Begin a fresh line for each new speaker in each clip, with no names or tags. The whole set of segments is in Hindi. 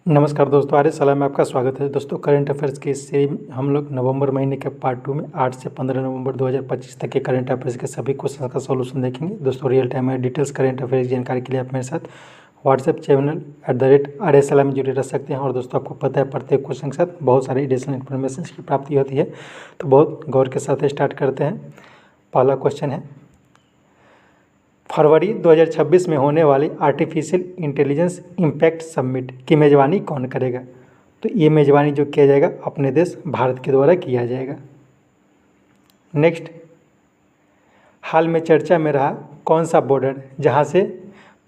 नमस्कार दोस्तों, आर्य सलाह में आपका स्वागत है। दोस्तों, करंट अफेयर्स के इस सीरीज में हम लोग नवंबर महीने के पार्ट 2 में 8 से 15 नवंबर 2025 तक के करंट अफेयर्स के सभी क्वेश्चन का सॉल्यूशन देखेंगे। दोस्तों, रियल टाइम में डिटेल्स करंट अफेयर्स की जानकारी के लिए आप मेरे साथ व्हाट्सएप चैनल @आर्य सलाह में जुड़े रह सकते हैं। और दोस्तों, आपको पता है प्रत्येक क्वेश्चन के साथ बहुत सारी एडिशनल इन्फॉर्मेशन की प्राप्ति होती है, तो बहुत गौर के साथ स्टार्ट करते हैं। पहला क्वेश्चन है, फरवरी 2026 में होने वाली आर्टिफिशियल इंटेलिजेंस इम्पैक्ट समिट की मेज़बानी कौन करेगा? तो ये मेज़बानी जो किया जाएगा अपने देश भारत के द्वारा किया जाएगा। नेक्स्ट, हाल में चर्चा में रहा कौन सा बॉर्डर जहां से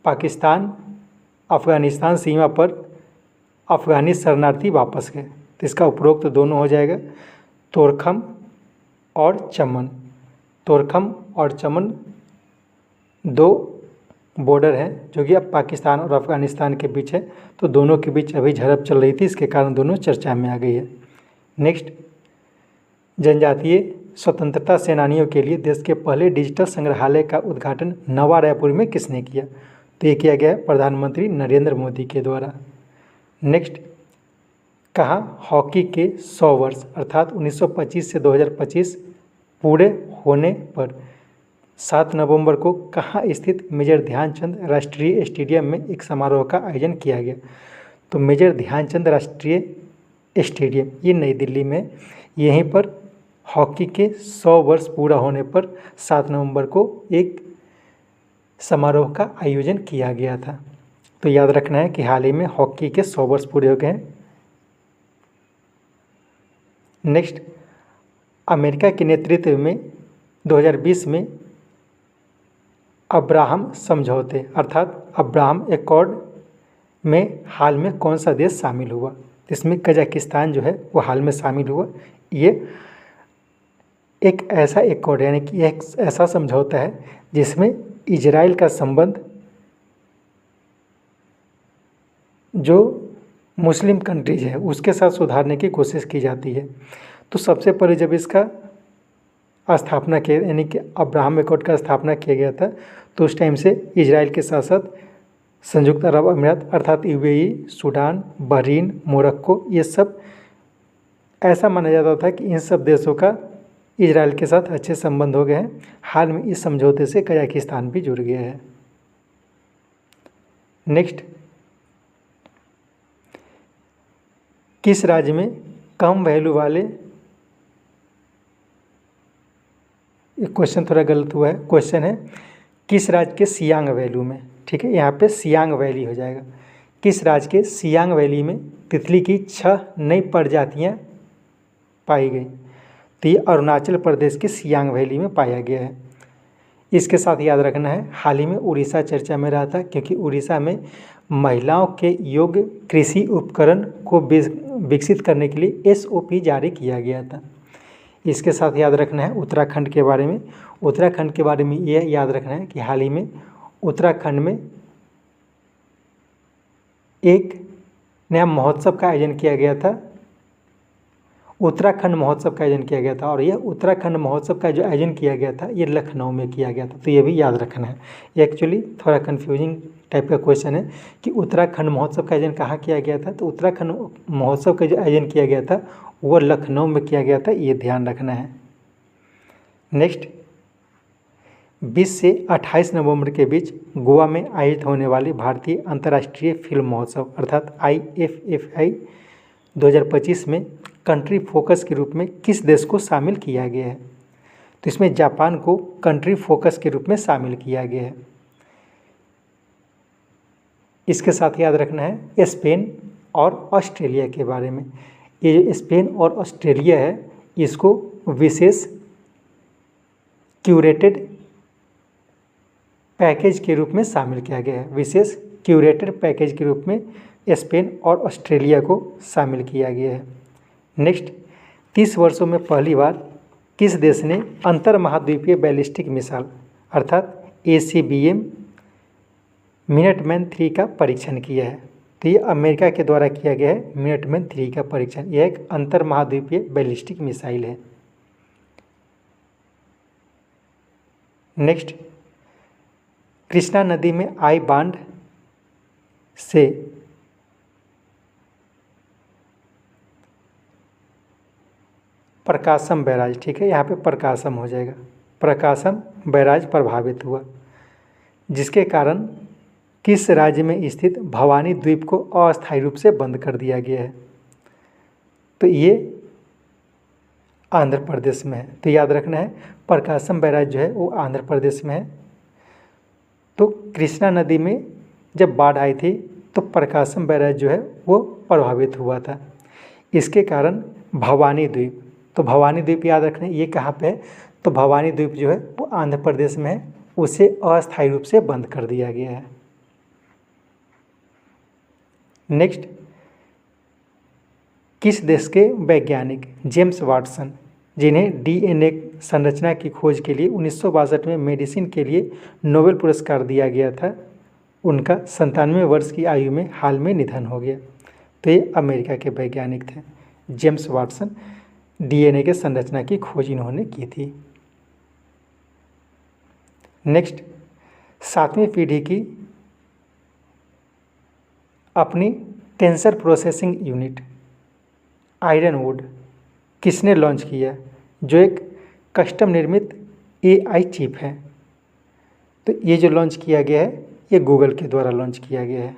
पाकिस्तान अफगानिस्तान सीमा पर अफगानी शरणार्थी वापस गए? तो इसका उपरोक्त तो दोनों हो जाएगा, तोरखम और चमन। तोरखम और चमन दो बॉर्डर हैं जो कि अब पाकिस्तान और अफ़गानिस्तान के बीच है, तो दोनों के बीच अभी झड़प चल रही थी, इसके कारण दोनों चर्चा में आ गई है। नेक्स्ट, जनजातीय स्वतंत्रता सेनानियों के लिए देश के पहले डिजिटल संग्रहालय का उद्घाटन नवा रायपुर में किसने किया? तो ये किया गया है प्रधानमंत्री नरेंद्र मोदी के द्वारा। नेक्स्ट, कहाँ हॉकी के 100 वर्ष अर्थात 1925 से 2025 पूरे होने पर 7 नवंबर को कहाँ स्थित मेजर ध्यानचंद राष्ट्रीय स्टेडियम में एक समारोह का आयोजन किया गया? तो मेजर ध्यानचंद राष्ट्रीय स्टेडियम ये नई दिल्ली में, यहीं पर हॉकी के 100 वर्ष पूरा होने पर 7 नवंबर को एक समारोह का आयोजन किया गया था। तो याद रखना है कि हाल ही में हॉकी के 100 वर्ष पूरे हो गए हैं। नेक्स्ट, अमेरिका के नेतृत्व में 2020 में अब्राहम समझौते अर्थात अब्राहम एकॉर्ड में हाल में कौन सा देश शामिल हुआ? इसमें कजाकिस्तान जो है वो हाल में शामिल हुआ। ये एक ऐसा एकॉर्ड यानी कि एक ऐसा समझौता है जिसमें इजराइल का संबंध जो मुस्लिम कंट्रीज है उसके साथ सुधारने की कोशिश की जाती है। तो सबसे पहले जब इसका स्थापना किया यानी कि अब्राहम एकॉर्ड का स्थापना किया गया था, तो उस टाइम से इजराइल के साथ साथ संयुक्त अरब अमीरात अर्थात यूएई, सूडान, बहरीन, मोरक्को, ये सब ऐसा माना जाता था कि इन सब देशों का इजराइल के साथ अच्छे संबंध हो गए हैं। हाल में इस समझौते से कजाकिस्तान भी जुड़ गया है। नेक्स्ट, किस राज्य में कम वैल्यू वाले, एक क्वेश्चन थोड़ा गलत हुआ है, क्वेश्चन है किस राज्य के सियांग वैली में, ठीक है, यहाँ पे सियांग वैली हो जाएगा। किस राज्य के सियांग वैली में तितली की 6 नई प्रजातियाँ पाई गई? तो ये अरुणाचल प्रदेश के सियांग वैली में पाया गया है। इसके साथ याद रखना है हाल ही में उड़ीसा चर्चा में रहा था, क्योंकि उड़ीसा में महिलाओं के योग्य कृषि उपकरण को विकसित करने के लिए SOP जारी किया गया था। इसके साथ याद रखना है उत्तराखंड के बारे में। उत्तराखंड के बारे में यह याद रखना है कि हाल ही में उत्तराखंड में एक नया महोत्सव का आयोजन किया गया था, उत्तराखंड महोत्सव का आयोजन किया गया था। और यह उत्तराखंड महोत्सव का जो आयोजन किया गया था ये लखनऊ में किया गया था, तो ये भी याद रखना है। ये एक्चुअली थोड़ा कन्फ्यूजिंग टाइप का क्वेश्चन है कि उत्तराखंड महोत्सव का आयोजन कहाँ किया गया था? तो उत्तराखंड महोत्सव का जो आयोजन किया गया था वो लखनऊ में किया गया था, ये ध्यान रखना है। नेक्स्ट, 20 से 28 नवंबर के बीच गोवा में आयोजित होने वाली भारतीय अंतर्राष्ट्रीय फिल्म महोत्सव अर्थात IFFI 2025 में कंट्री फोकस के रूप में किस देश को शामिल किया गया है? तो इसमें जापान को कंट्री फोकस के रूप में शामिल किया गया है। इसके साथ याद रखना है स्पेन और ऑस्ट्रेलिया के बारे में। ये जो स्पेन और ऑस्ट्रेलिया है इसको विशेष क्यूरेटेड पैकेज के रूप में शामिल किया गया है। विशेष क्यूरेटेड पैकेज के रूप में स्पेन और ऑस्ट्रेलिया को शामिल किया गया है। नेक्स्ट, 30 वर्षों में पहली बार किस देश ने अंतर महाद्वीपीय बैलिस्टिक मिसाइल अर्थात ACBM मिनटमैन 3 का परीक्षण किया है? तो ये अमेरिका के द्वारा किया गया है मिनटमैन 3 का परीक्षण। यह एक अंतर महाद्वीपीय बैलिस्टिक मिसाइल है। नेक्स्ट, कृष्णा नदी में आई बांध से प्रकाशम बैराज, ठीक है, यहाँ पे प्रकाशम हो जाएगा। प्रकाशम बैराज प्रभावित हुआ, जिसके कारण किस राज्य में स्थित भवानी द्वीप को अस्थायी रूप से बंद कर दिया गया है? तो ये आंध्र प्रदेश में है। तो याद रखना है, प्रकाशम बैराज जो है वो आंध्र प्रदेश में है। तो कृष्णा नदी में जब बाढ़ आई थी तो प्रकाशम बैराज जो है वो प्रभावित हुआ था। इसके कारण भवानी द्वीप, तो भवानी द्वीप याद रखना ये कहाँ पे है? तो भवानी द्वीप जो है वो आंध्र प्रदेश में है, उसे अस्थायी रूप से बंद कर दिया गया है। नेक्स्ट, किस देश के वैज्ञानिक जेम्स वाटसन, जिन्हें डीएनए संरचना की खोज के लिए 1962 में मेडिसिन के लिए नोबेल पुरस्कार दिया गया था, उनका 97 वर्ष की आयु में हाल में निधन हो गया। तो ये अमेरिका के वैज्ञानिक थे, जेम्स वाटसन। डीएनए के संरचना की खोज इन्होंने की थी। नेक्स्ट, 7वीं पीढ़ी की अपनी टेंसर प्रोसेसिंग यूनिट आयरनवुड किसने लॉन्च किया, जो एक कस्टम निर्मित एआई चिप है? तो ये जो लॉन्च किया गया है ये गूगल के द्वारा लॉन्च किया गया है।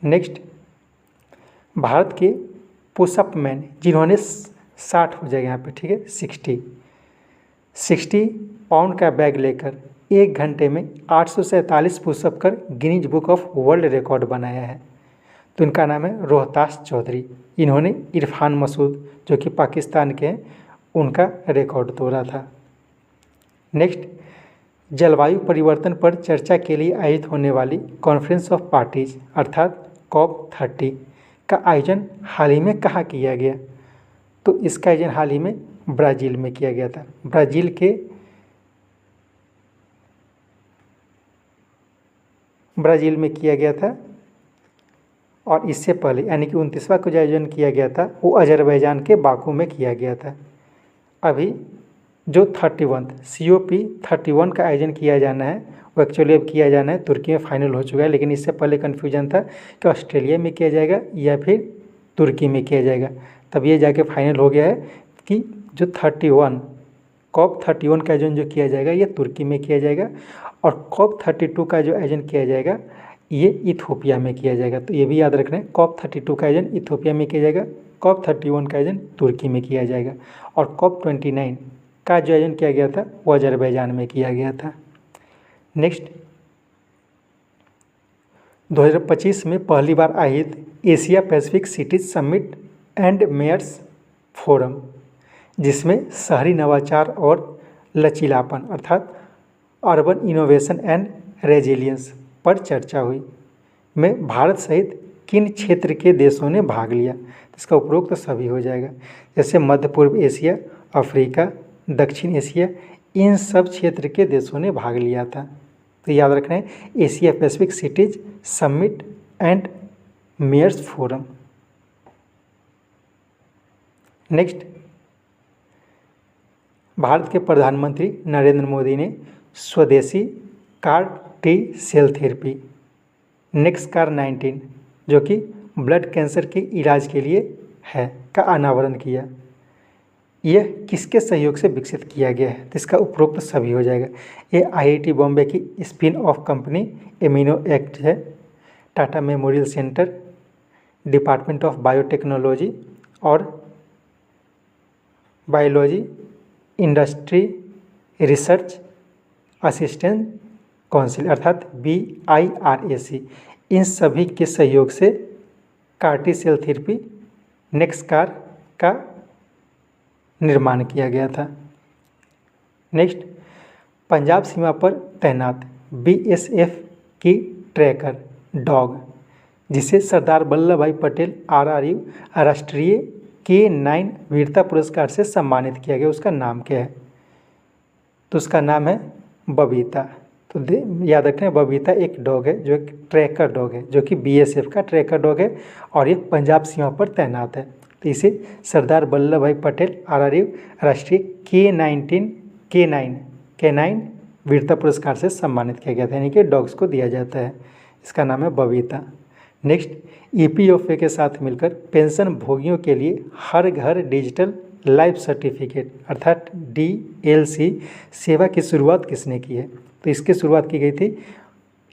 नेक्स्ट, भारत के पुशअप मैन जिन्होंने 60 हो जाएगा यहाँ पे, ठीक है, 60 पाउंड का बैग लेकर 1 घंटे में 847 पुशअप कर Guinness book of world record बनाया है। तो इनका नाम है रोहतास चौधरी। इन्होंने इरफान मसूद जो कि पाकिस्तान के हैं उनका रिकॉर्ड तोड़ा था। नेक्स्ट, जलवायु परिवर्तन पर चर्चा के लिए आयोजित होने वाली कॉन्फ्रेंस ऑफ पार्टीज अर्थात COP30 का आयोजन हाल ही में कहाँ किया गया? तो इसका आयोजन हाल ही में ब्राज़ील में किया गया था। ब्राज़ील में किया गया था। और इससे पहले यानी कि 29वां को जो आयोजन किया गया था वो अजरबैजान के बाकू में किया गया था। अभी जो 31 COP31 का आयोजन किया जाना है वो एक्चुअली अब किया जाना है, तुर्की में फाइनल हो चुका है, लेकिन इससे पहले कन्फ्यूजन था कि ऑस्ट्रेलिया में किया जाएगा या फिर तुर्की में किया जाएगा। तब ये जाके फाइनल हो गया है कि जो COP31 का आयोजन जो किया जाएगा ये तुर्की में किया जाएगा, और COP32 का जो आयोजन किया जाएगा ये इथोपिया में किया जाएगा। तो ये भी याद रखना है, COP32 का आयोजन इथोपिया में किया जाएगा, COP31 का आयोजन तुर्की में किया जाएगा, और COP29 का जो आयोजन किया गया था वो अजरबैजान में किया गया था। नेक्स्ट, 2025 में पहली बार आयोजित Asia Pacific cities summit and mayors forum, जिसमें शहरी नवाचार और लचीलापन अर्थात अर्बन इनोवेशन एंड रेजिलियंस पर चर्चा हुई, में भारत सहित किन क्षेत्र के देशों ने भाग लिया? इसका उपरोक्त तो सभी हो जाएगा, जैसे मध्य पूर्व एशिया, अफ्रीका, दक्षिण एशिया, इन सब क्षेत्र के देशों ने भाग लिया था। तो याद रखना है, Asia Pacific cities summit and mayors forum. Next, Bharat के प्रधानमंत्री नरेंद्र मोदी ने स्वदेशी CAR T cell therapy NexCAR 19 जो कि ब्लड कैंसर के इलाज के लिए है का अनावरण किया। यह किसके सहयोग से विकसित किया गया है? तो इसका उपरोक्त सभी हो जाएगा। ये IIT बॉम्बे की spin off company ImmunoACT है, Tata memorial centre, department of biotechnology और biology industry research assistant council अर्थात BIRAC, इन सभी के सहयोग से कार-टी सेल थेरेपी नेक्सकार का निर्माण किया गया था। नेक्स्ट, पंजाब सीमा पर तैनात BSF की ट्रैकर डॉग, जिसे सरदार वल्लभ भाई पटेल RRU राष्ट्रीय K9 वीरता पुरस्कार से सम्मानित किया गया, उसका नाम क्या है? तो उसका नाम है बबीता। तो याद रखें, बबीता एक डॉग है जो एक ट्रैकर डॉग है, जो कि BSF का ट्रैकर डॉग है और ये पंजाब सीमा पर तैनात है। तो इसे सरदार वल्लभ भाई पटेल RRU राष्ट्रीय K9 वीरता पुरस्कार से सम्मानित किया गया था, यानी कि डॉग्स को दिया जाता है। इसका नाम है बबीता। नेक्स्ट, ईपीएफओ के साथ मिलकर पेंशन भोगियों के लिए हर घर डिजिटल लाइफ सर्टिफिकेट अर्थात डीएलसी सेवा की शुरुआत किसने की है? तो इसकी शुरुआत की गई थी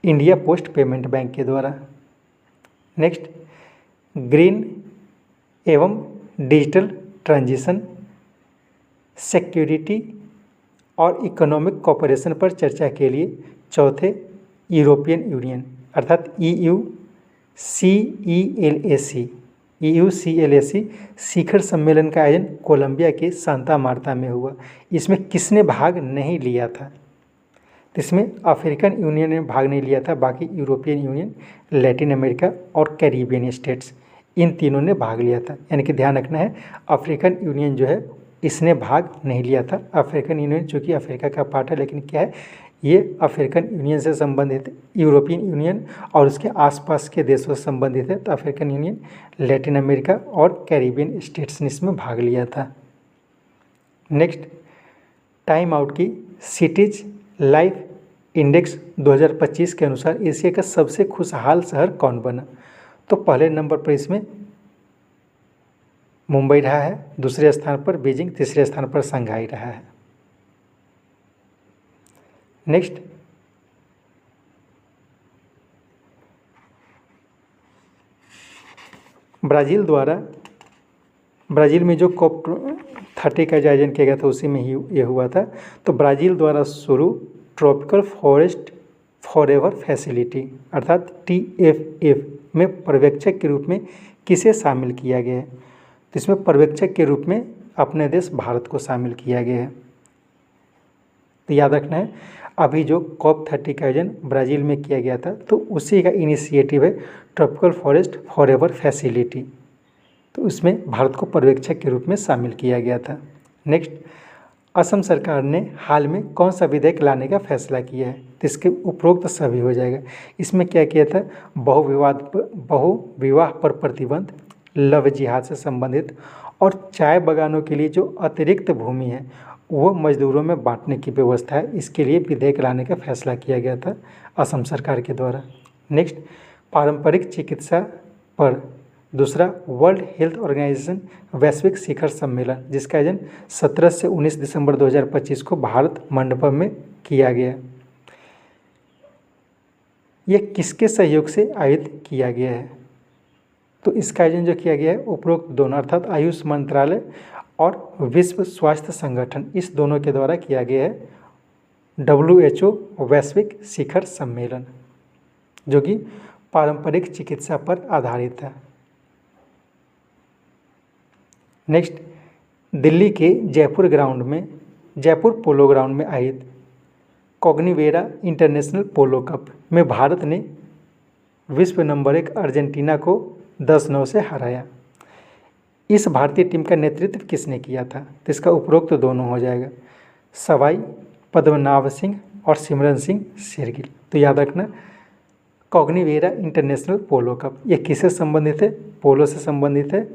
इंडिया पोस्ट पेमेंट बैंक के द्वारा। नेक्स्ट, ग्रीन एवं डिजिटल ट्रांजिशन, सिक्योरिटी और इकोनॉमिक कोऑपरेशन पर चर्चा के लिए चौथे यूरोपियन यूनियन अर्थात EUCELAC शिखर सम्मेलन का आयोजन कोलंबिया के सांता मार्ता में हुआ। इसमें किसने भाग नहीं लिया था? इसमें अफ्रीकन यूनियन ने भाग नहीं लिया था, बाकी यूरोपियन यूनियन, लैटिन अमेरिका और कैरिबियन स्टेट्स इन तीनों ने भाग लिया था। यानी कि ध्यान रखना है, अफ्रीकन यूनियन जो है इसने भाग नहीं लिया था। अफ्रीकन यूनियन जो कि अफ्रीका का पार्ट है, लेकिन क्या है, ये अफ्रीकन यूनियन से संबंधित है। यूरोपियन यूनियन और उसके आसपास के देशों से संबंधित है। तो अफ्रीकन यूनियन, लैटिन अमेरिका और कैरिबियन स्टेट्स ने इसमें भाग लिया था। नेक्स्ट, टाइम आउट की सिटीज लाइफ इंडेक्स 2025 के अनुसार एशिया का सबसे खुशहाल शहर कौन बना? तो पहले नंबर पर इसमें मुंबई रहा है, दूसरे स्थान पर बीजिंग, तीसरे स्थान पर शंघाई रहा है। नेक्स्ट, ब्राज़ील में जो COP30 का आयोजन किया गया था उसी में ही ये हुआ था। तो ब्राज़ील द्वारा शुरू ट्रॉपिकल फॉरेस्ट फॉरएवर फैसिलिटी अर्थात TFF में पर्यवेक्षक के रूप में किसे शामिल किया गया है? तो इसमें पर्यवेक्षक के रूप में अपने देश भारत को शामिल किया गया है। तो याद रखना है, अभी जो COP30 का आयोजन ब्राज़ील में किया गया था तो उसी का इनिशिएटिव है ट्रॉपिकल फॉरेस्ट फॉरएवर फैसिलिटी। तो उसमें भारत को पर्यवेक्षक के रूप में शामिल किया गया था। नेक्स्ट, असम सरकार ने हाल में कौन सा विधेयक लाने का फैसला किया है? तो इसके उपरोक्त सभी हो जाएगा। इसमें क्या किया था? बहुविवाह पर प्रतिबंध, लव जिहाद से संबंधित और चाय बागानों के लिए जो अतिरिक्त भूमि है वो मजदूरों में बांटने की व्यवस्था है, इसके लिए विधेयक लाने का फैसला किया गया था असम सरकार के द्वारा। नेक्स्ट, पारंपरिक चिकित्सा पर दूसरा वर्ल्ड हेल्थ ऑर्गेनाइजेशन वैश्विक शिखर सम्मेलन, जिसका आयोजन 17 से 19 दिसंबर 2025 को भारत मंडपम में किया गया। यह किसके सहयोग से आयोजित किया गया है? तो इसका आयोजन जो किया गया है उपरोक्त दोनों अर्थात आयुष मंत्रालय और विश्व स्वास्थ्य संगठन, इस दोनों के द्वारा किया गया है WHO वैश्विक शिखर सम्मेलन, जो कि पारंपरिक चिकित्सा पर आधारित है। नेक्स्ट, दिल्ली के जयपुर पोलो ग्राउंड में आयोजित कॉग्निवेरा इंटरनेशनल पोलो कप में भारत ने विश्व नंबर 1 अर्जेंटीना को 10-9 से हराया। इस भारतीय टीम का नेतृत्व किसने किया था? तो इसका उपरोक्त दोनों हो जाएगा, सवाई पद्मनाभ सिंह और सिमरन सिंह शेरगिल। तो याद रखना, कॉग्निवेरा इंटरनेशनल पोलो कप ये किससे संबंधित है? पोलो से संबंधित है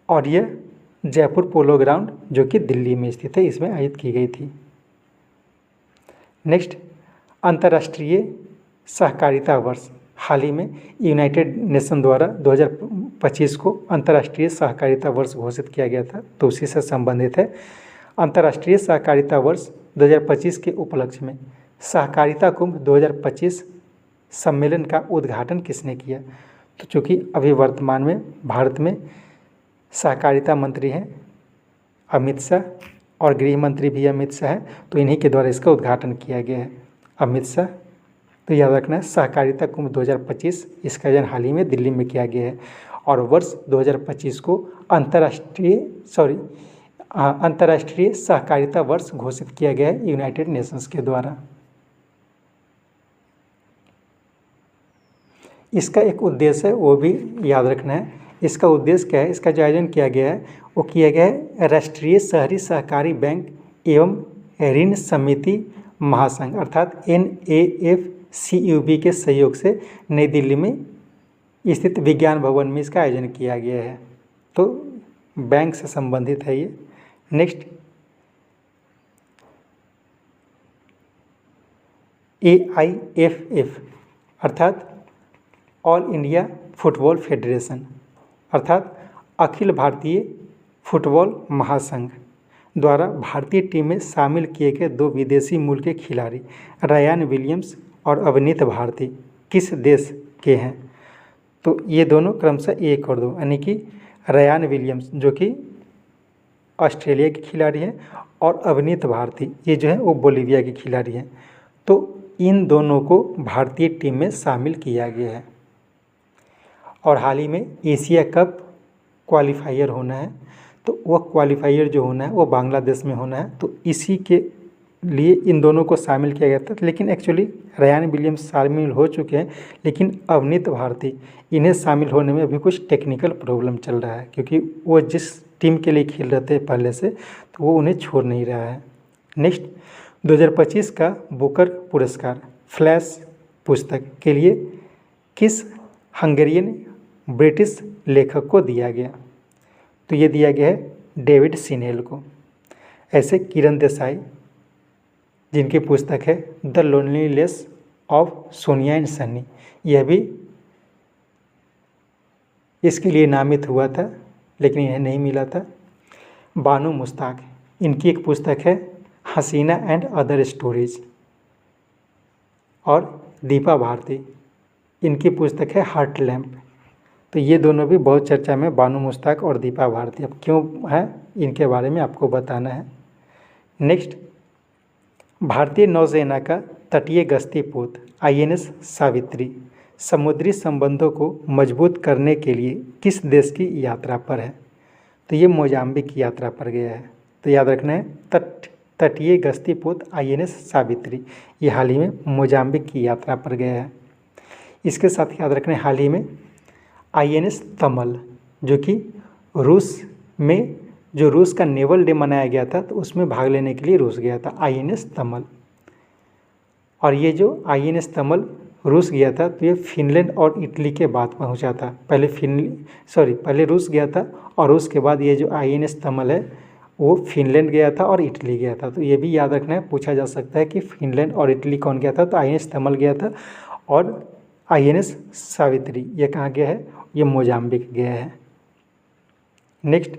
और यह जयपुर पोलो ग्राउंड जो कि दिल्ली में स्थित है, इसमें आयोजित की गई थी। नेक्स्ट, अंतर्राष्ट्रीय सहकारिता वर्ष, हाल ही में यूनाइटेड नेशन द्वारा 2025 को अंतर्राष्ट्रीय सहकारिता वर्ष घोषित किया गया था, तो उसी से संबंधित है। अंतर्राष्ट्रीय सहकारिता वर्ष 2025 के उपलक्ष्य में सहकारिता कुंभ 2025 सम्मेलन का उद्घाटन किसने किया? तो चूँकि अभी वर्तमान में भारत में सहकारिता मंत्री हैं अमित शाह और गृह मंत्री भी अमित शाह है, तो इन्हीं के द्वारा इसका उद्घाटन किया गया है, अमित शाह। तो याद रखना है, सहकारिता कुंभ 2025 इसका आयोजन हाल ही में दिल्ली में किया गया है और वर्ष 2025 को अंतर्राष्ट्रीय सहकारिता वर्ष घोषित किया गया है यूनाइटेड नेशंस के द्वारा। इसका एक उद्देश्य है, वो भी याद रखना है। इसका उद्देश्य क्या है? इसका जो आयोजन किया गया है वो किया गया है राष्ट्रीय शहरी सहकारी बैंक एवं ऋण समिति महासंघ अर्थात NAFCUB के सहयोग से नई दिल्ली में स्थित विज्ञान भवन में इसका आयोजन किया गया है, तो बैंक से संबंधित है ये। नेक्स्ट, AIFF अर्थात ऑल इंडिया फुटबॉल फेडरेशन अर्थात अखिल भारतीय फुटबॉल महासंघ द्वारा भारतीय टीम में शामिल किए गए 2 विदेशी मूल के खिलाड़ी रायन विलियम्स और अवनीत भारती किस देश के हैं? तो ये दोनों क्रमशः 1 और 2 यानी कि रायन विलियम्स जो कि ऑस्ट्रेलिया के खिलाड़ी हैं और अवनीत भारती ये जो है वो बोलीविया के खिलाड़ी हैं। तो इन दोनों को भारतीय टीम में शामिल किया गया है। और हाल ही में एशिया कप क्वालिफायर होना है, तो वह क्वालिफायर जो होना है वो बांग्लादेश में होना है। तो इसी के लिए इन दोनों को शामिल किया गया था, लेकिन एक्चुअली रायन विलियम्स शामिल हो चुके हैं, लेकिन अवनीत भारती इन्हें शामिल होने में अभी कुछ टेक्निकल प्रॉब्लम चल रहा है, क्योंकि वो जिस टीम के लिए खेल रहे थे पहले से, तो वो उन्हें छोड़ नहीं रहा है। नेक्स्ट 2025 का बुकर पुरस्कार फ्लैश पुस्तक के लिए किस हंगेरियन ब्रिटिश लेखक को दिया गया? तो ये दिया गया है डेविड सिनेल को। ऐसे किरण देसाई जिनकी पुस्तक है the loneliness of Sonia and Sunny, यह भी इसके लिए नामित हुआ था, लेकिन यह नहीं मिला था। बानू मुश्ताक, इनकी एक पुस्तक है हसीना एंड अदर स्टोरीज। और दीपा भारती, इनकी पुस्तक है हार्ट लैम्प। तो ये दोनों भी बहुत चर्चा में, बानू मुश्ताक और दीपा भारती। अब क्यों है इनके बारे में आपको बताना है। नेक्स्ट, भारतीय नौसेना का तटीय गश्ती पोत INS सावित्री समुद्री संबंधों को मजबूत करने के लिए किस देश की यात्रा पर है? तो ये मोजाम्बिक की यात्रा पर गया है। तो याद रखना है तटीय गश्ती पोत INS सावित्री, ये हाल ही में मोजाम्बिक की यात्रा पर गया है। इसके साथ याद रखना है हाल ही में INS तमल, जो कि रूस में जो रूस का नेवल डे मनाया गया था, तो उसमें भाग लेने के लिए रूस गया था INS तमल। और ये जो INS तमल रूस गया था, तो ये फिनलैंड और इटली के बाद पहुंचा था। पहले रूस गया था, और उसके बाद ये जो INS तमल है वो फिनलैंड गया था और इटली गया था। तो ये भी याद रखना है, पूछा जा सकता है कि फिनलैंड और इटली कौन गया था? तो INS तमल गया था। और INS सावित्री ये कहाँ गया है? ये मोजाम्बिक गया है। नेक्स्ट,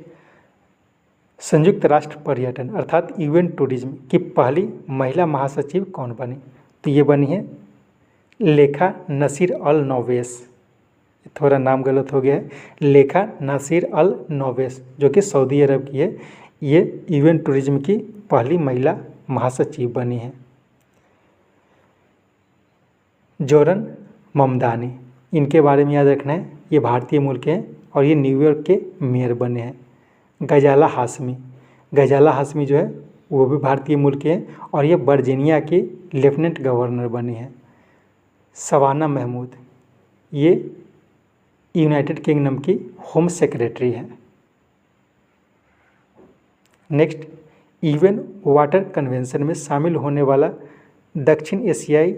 संयुक्त राष्ट्र पर्यटन अर्थात UN टूरिज्म की पहली महिला महासचिव कौन बनी? तो ये बनी है लेखा नसीर अल नोवेस। थोड़ा नाम गलत हो गया है, लेखा नसीर अल नोवेस, जो कि सऊदी अरब की है। ये UN टूरिज्म की पहली महिला महासचिव बनी है। जोरन ममदानी, इनके बारे में याद रखना है, ये भारतीय मूल के हैं और ये न्यूयॉर्क के मेयर बने हैं। गजाला हाशमी जो है वो भी भारतीय मूल के हैं और ये वर्जीनिया के लेफ्टिनेंट गवर्नर बने हैं। सवाना महमूद, ये यूनाइटेड किंगडम की होम सेक्रेटरी है। नेक्स्ट, UN वाटर कन्वेंशन में शामिल होने वाला दक्षिण एशियाई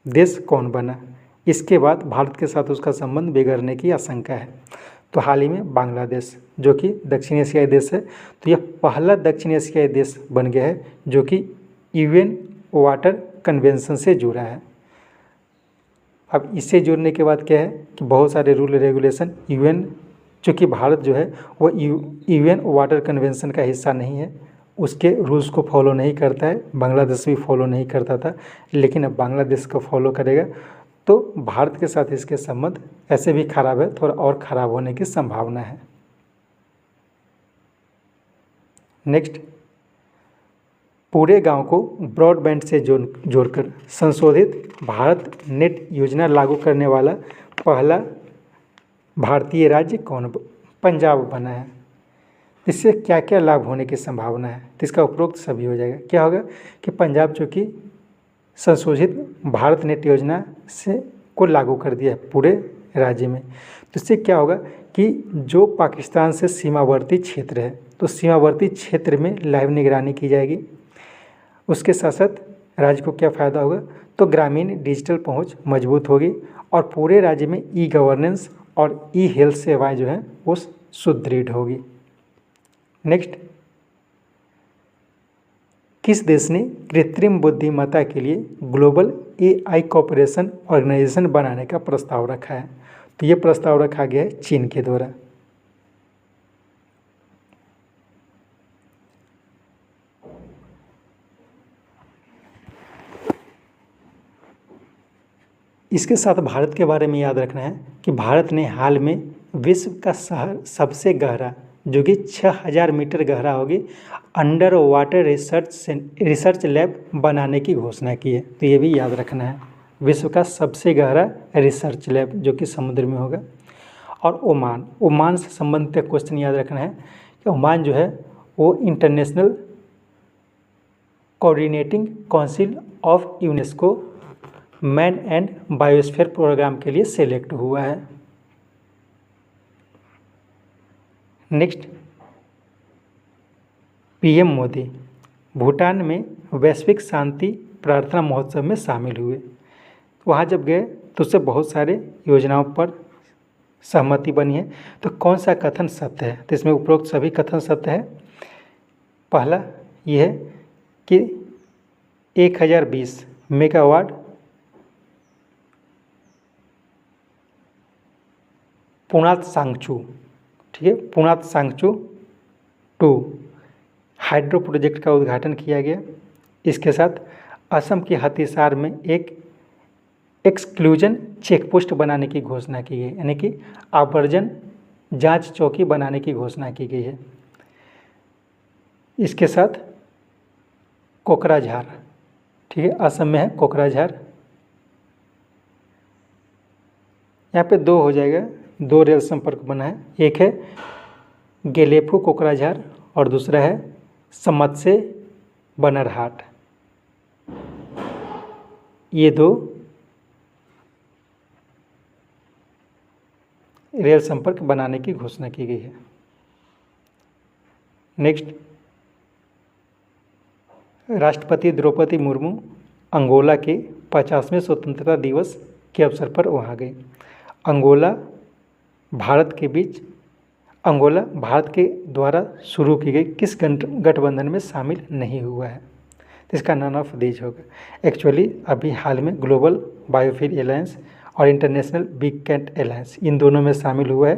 देश कौन बना? इसके बाद भारत के साथ उसका संबंध बिगड़ने की आशंका है। तो हाल ही में बांग्लादेश, जो कि दक्षिण एशियाई देश है, तो यह पहला दक्षिण एशियाई देश बन गया है जो कि UN वाटर कन्वेंशन से जुड़ा है। अब इससे जुड़ने के बाद क्या है कि बहुत सारे रूल रेगुलेशन UN, चूँकि भारत जो है वो UN वाटर कन्वेंशन का हिस्सा नहीं है, उसके रूल्स को फॉलो नहीं करता है। बांग्लादेश भी फॉलो नहीं करता था, लेकिन अब बांग्लादेश को फॉलो करेगा। तो भारत के साथ इसके संबंध ऐसे भी खराब है, थोड़ा और ख़राब होने की संभावना है। नेक्स्ट, पूरे गांव को ब्रॉडबैंड से जोड़कर संशोधित भारत नेट योजना लागू करने वाला पहला भारतीय राज्य कौन? पंजाब बना है। इससे क्या क्या लाभ होने की संभावना है? तो इसका उपरोक्त सभी हो जाएगा। क्या होगा कि पंजाब जो कि संशोधित भारत नेट योजना से को लागू कर दिया है पूरे राज्य में, तो इससे क्या होगा कि जो पाकिस्तान से सीमावर्ती क्षेत्र है, तो सीमावर्ती क्षेत्र में लाइव निगरानी की जाएगी। उसके साथ साथ राज्य को क्या फ़ायदा होगा? तो ग्रामीण डिजिटल पहुंच मजबूत होगी और पूरे राज्य में ई-गवर्नेंस और ई-हेल्थ सेवाएं जो हैं वो सुदृढ़ होगी। नेक्स्ट, किस देश ने कृत्रिम बुद्धिमत्ता के लिए ग्लोबल एआई कोऑपरेशन ऑर्गेनाइजेशन बनाने का प्रस्ताव रखा है? तो ये प्रस्ताव रखा गया है चीन के द्वारा। इसके साथ भारत के बारे में याद रखना है कि भारत ने हाल में विश्व का सबसे गहरा, जो कि 6000 मीटर गहरा होगी, अंडर वाटर रिसर्च लैब बनाने की घोषणा की है। तो ये भी याद रखना है, विश्व का सबसे गहरा रिसर्च लैब जो कि समुद्र में होगा। और ओमान से संबंधित क्वेश्चन याद रखना है कि ओमान जो है वो international coordinating council of UNESCO man and biosphere programme के लिए सेलेक्ट हुआ है। नेक्स्ट, पीएम मोदी भूटान में वैश्विक शांति प्रार्थना महोत्सव में शामिल हुए। वहाँ जब गए तो उससे बहुत सारे योजनाओं पर सहमति बनी है। तो कौन सा कथन सत्य है? तो इसमें उपरोक्त सभी कथन सत्य है। पहला ये है कि 1020 मेगावाट पुनात सांगचू, ठीक है, पुनात सांगचू 2 हाइड्रो प्रोजेक्ट का उद्घाटन किया गया। इसके साथ असम के हथिसार में एक एक्सक्लूजन चेकपोस्ट बनाने की घोषणा की गई, यानी कि आवर्जन जांच चौकी बनाने की घोषणा की गई है। इसके साथ कोकराझार, ठीक है, असम में है कोकराझार। यहाँ पे 2 हो जाएगा, 2 रेल संपर्क बना है। एक है गेलेफू कोकराझार और दूसरा है समत्से बनरहाट। ये 2 रेल संपर्क बनाने की घोषणा की गई है। नेक्स्ट, राष्ट्रपति द्रौपदी मुर्मू अंगोला के 50वें स्वतंत्रता दिवस के अवसर पर वहाँ गए। अंगोला भारत के द्वारा शुरू की गई किस गठबंधन में शामिल नहीं हुआ है? तो इसका नन ऑफ दीज होगा। एक्चुअली अभी हाल में ग्लोबल बायोफ्यूल एलायंस और इंटरनेशनल बिग कैट एलायंस, इन दोनों में शामिल हुआ है।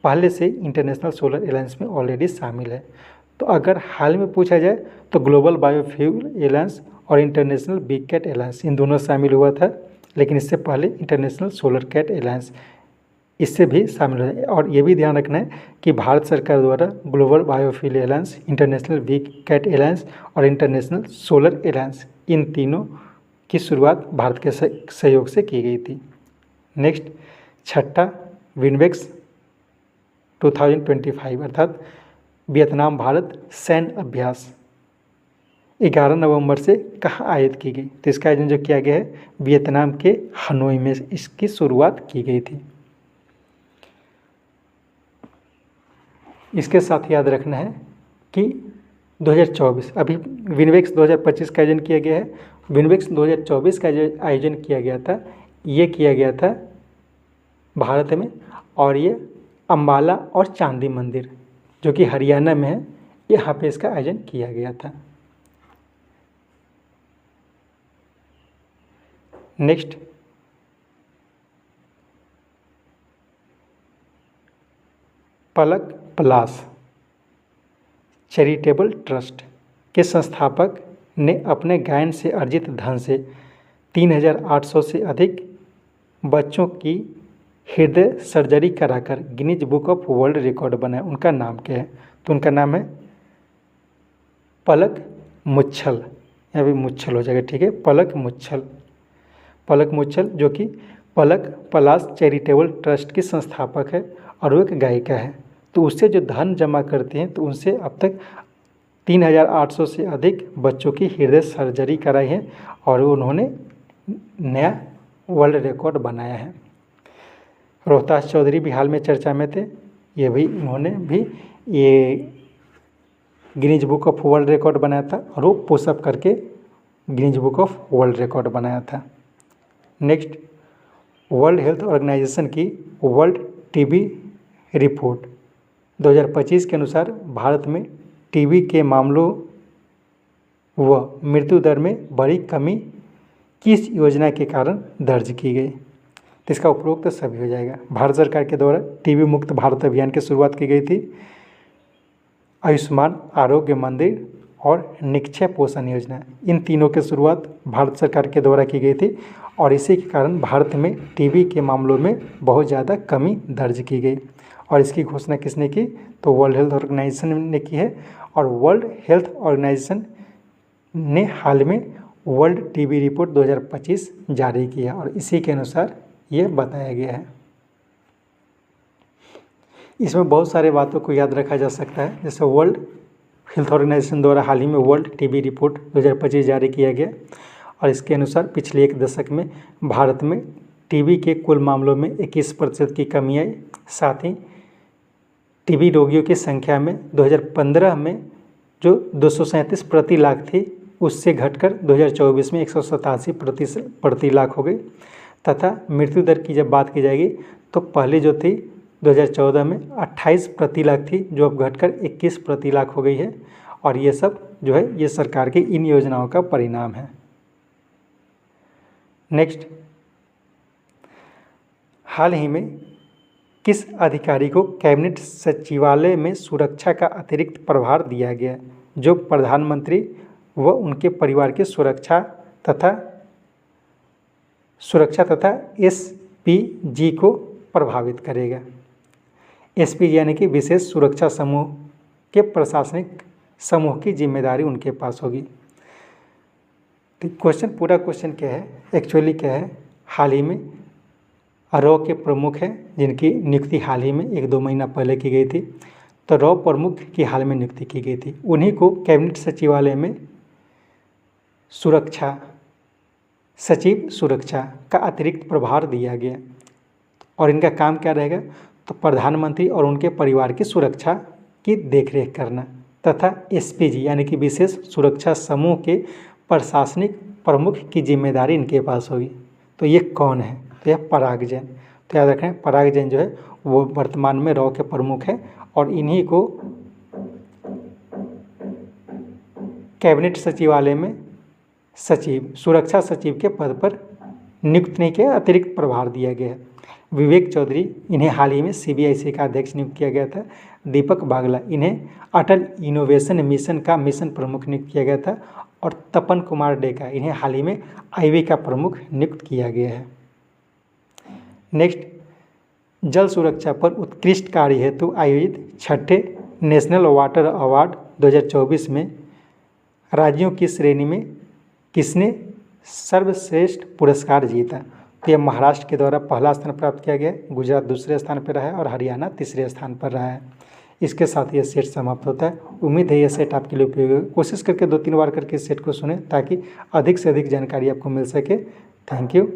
पहले से इंटरनेशनल सोलर एलायंस में ऑलरेडी शामिल है। तो अगर हाल में पूछा जाए तो ग्लोबल बायोफ्यूल एलायंस और इंटरनेशनल बिग कैट एलायंस, इन दोनों शामिल हुआ था। लेकिन इससे पहले इंटरनेशनल सोलर कैट एलायंस इससे भी शामिल है। और ये भी ध्यान रखना है कि भारत सरकार द्वारा global biofuel alliance, international big cat alliance और इंटरनेशनल सोलर एलायंस, इन तीनों की शुरुआत भारत के सहयोग से की गई थी। नेक्स्ट, छठा विनवेक्स 2025 अर्थात वियतनाम भारत सैन्य अभ्यास 11 नवंबर से कहाँ आयोजित की गई? तो इसका आयोजन जो किया गया है वियतनाम के हनोई में इसकी शुरुआत की गई थी। इसके साथ याद रखना है कि 2024, अभी विनवेक्स 2025 का आयोजन किया गया है। विनवेक्स 2024 का आयोजन किया गया था, ये किया गया था भारत में, और ये अम्बाला और चांदी मंदिर जो कि हरियाणा में है, यहाँ पे इसका आयोजन किया गया था। नेक्स्ट, पलक पलास चैरिटेबल ट्रस्ट के संस्थापक ने अपने गायन से अर्जित धन से 3800 से अधिक बच्चों की हृदय सर्जरी कराकर Guinness book of world record बनाया। उनका नाम क्या है? तो उनका नाम है पलक मुच्छल, यहाँ भी मुच्छल हो जाएगा, ठीक है, पलक मुच्छल जो कि पलक पलास चैरिटेबल ट्रस्ट की संस्थापक है और वो एक गायिका है। तो उससे जो धन जमा करते हैं तो उनसे अब तक 3800 से अधिक बच्चों की हृदय सर्जरी कराई है और उन्होंने नया वर्ल्ड रिकॉर्ड बनाया है। रोहतास चौधरी भी हाल में चर्चा में थे, उन्होंने भी ये Guinness book of world record बनाया था और वो पुशअप करके Guinness book of world record बनाया था। नेक्स्ट, वर्ल्ड हेल्थ ऑर्गेनाइजेशन की वर्ल्ड टीबी रिपोर्ट 2025 के अनुसार भारत में टीबी के मामलों व मृत्यु दर में बड़ी कमी किस योजना के कारण दर्ज की गई। तो इसका उपरोक्त तो सभी हो जाएगा। भारत सरकार के द्वारा टीबी मुक्त भारत अभियान की शुरुआत की गई थी। आयुष्मान आरोग्य मंदिर और निक्षय पोषण योजना, इन तीनों की शुरुआत भारत सरकार के द्वारा की गई थी और इसी के कारण भारत में टीबी के मामलों में बहुत ज़्यादा कमी दर्ज की गई। और इसकी घोषणा किसने की, तो वर्ल्ड हेल्थ ऑर्गेनाइजेशन ने की है। और वर्ल्ड हेल्थ ऑर्गेनाइजेशन ने हाल में वर्ल्ड टीबी रिपोर्ट 2025 जारी की है और इसी के अनुसार ये बताया गया है। इसमें बहुत सारे बातों को याद रखा जा सकता है, जैसे वर्ल्ड हेल्थ ऑर्गेनाइजेशन द्वारा हाल ही में वर्ल्ड टीबी रिपोर्ट 2025 जारी किया गया और इसके अनुसार पिछले एक दशक में भारत में टीबी के कुल मामलों में 21% की कमी आई। साथ ही टीबी रोगियों की संख्या में 2015 में जो 237 प्रति लाख थी उससे घटकर 2024 में 187 प्रति लाख हो गई। तथा मृत्यु दर की जब बात की जाएगी तो पहले जो थी 2014 में 28 प्रति लाख थी, जो अब घटकर 21 प्रति लाख हो गई है। और ये सब जो है ये सरकार की इन योजनाओं का परिणाम है। नेक्स्ट, हाल ही में किस अधिकारी को कैबिनेट सचिवालय में सुरक्षा का अतिरिक्त प्रभार दिया गया, जो प्रधानमंत्री व उनके परिवार की सुरक्षा तथा एसपीजी को प्रभावित करेगा। एसपीजी यानी कि विशेष सुरक्षा समूह के प्रशासनिक समूह की जिम्मेदारी उनके पास होगी। तो पूरा क्वेश्चन क्या है, एक्चुअली क्या है, हाल ही में रॉ के प्रमुख हैं जिनकी नियुक्ति हाल ही में 1-2 महीना पहले की गई थी। तो रॉ प्रमुख की हाल में नियुक्ति की गई थी, उन्हीं को कैबिनेट सचिवालय में सचिव सुरक्षा का अतिरिक्त प्रभार दिया गया। और इनका काम क्या रहेगा, तो प्रधानमंत्री और उनके परिवार की सुरक्षा की देखरेख करना तथा एसपीजी यानी कि विशेष सुरक्षा समूह के प्रशासनिक प्रमुख की जिम्मेदारी इनके पास होगी। तो ये कौन है, तो यह पराग जैन। तो याद रखें, पराग जैन जो है वो वर्तमान में रॉ के प्रमुख हैं और इन्हीं को कैबिनेट सचिवालय में सुरक्षा सचिव के पद पर नियुक्त नहीं किया, अतिरिक्त प्रभार दिया गया है। विवेक चौधरी, इन्हें हाल ही में सीबीआईसी का अध्यक्ष नियुक्त किया गया था। दीपक बागला, इन्हें अटल इनोवेशन मिशन का मिशन प्रमुख नियुक्त किया गया था। और तपन कुमार डेका, इन्हें हाल ही में आईवी का प्रमुख नियुक्त किया गया है। नेक्स्ट, जल सुरक्षा पर उत्कृष्ट कार्य हेतु आयोजित 6ठे नेशनल वाटर अवार्ड 2024 में राज्यों की श्रेणी में किसने सर्वश्रेष्ठ पुरस्कार जीता। तो यह महाराष्ट्र के द्वारा पहला स्थान प्राप्त किया गया, गुजरात दूसरे स्थान पर रहा है और हरियाणा तीसरे स्थान पर रहा है। इसके साथ यह सेट समाप्त होता है। उम्मीद है यह सेट आपके लिए उपयोगी होगा। कोशिश करके 2-3 बार करके इस सेट को सुने ताकि अधिक से अधिक जानकारी आपको मिल सके। Thank you.